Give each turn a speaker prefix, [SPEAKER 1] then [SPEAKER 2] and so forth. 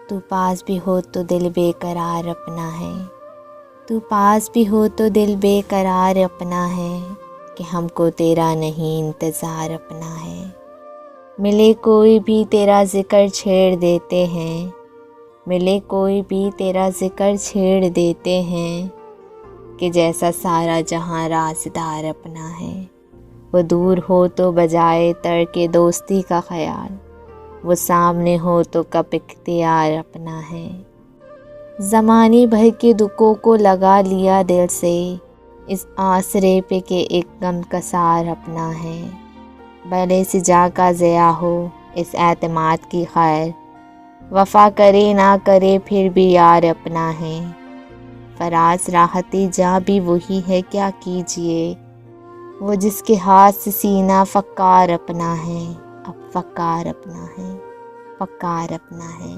[SPEAKER 1] تو پاس بھی ہو تو دل بے قرار اپنا ہے، تو پاس بھی ہو تو دل بے قرار اپنا ہے، کہ ہم کو تیرا نہیں انتظار اپنا ہے۔ ملے کوئی بھی تیرا ذکر چھیڑ دیتے ہیں، ملے کوئی بھی تیرا ذکر چھیڑ دیتے ہیں، کہ جیسا سارا جہاں رازدار اپنا ہے۔ وہ دور ہو تو بجائے ترک دوستی کا خیال، وہ سامنے ہو تو کب اختیار اپنا ہے۔ زمانے بھر کے دکھوں کو لگا لیا دل سے، اس آسرے پہ کہ ایک غم کا سار اپنا ہے۔ بھلے سے جا کا ضیاء ہو اس اعتماد کی خیر، وفا کرے نہ کرے پھر بھی یار اپنا ہے۔ فراز راحتی جاں بھی وہی ہے کیا کیجئے، وہ جس کے ہاتھ سے سینہ فقار اپنا ہے، اب فقار اپنا ہے، فقار اپنا ہے۔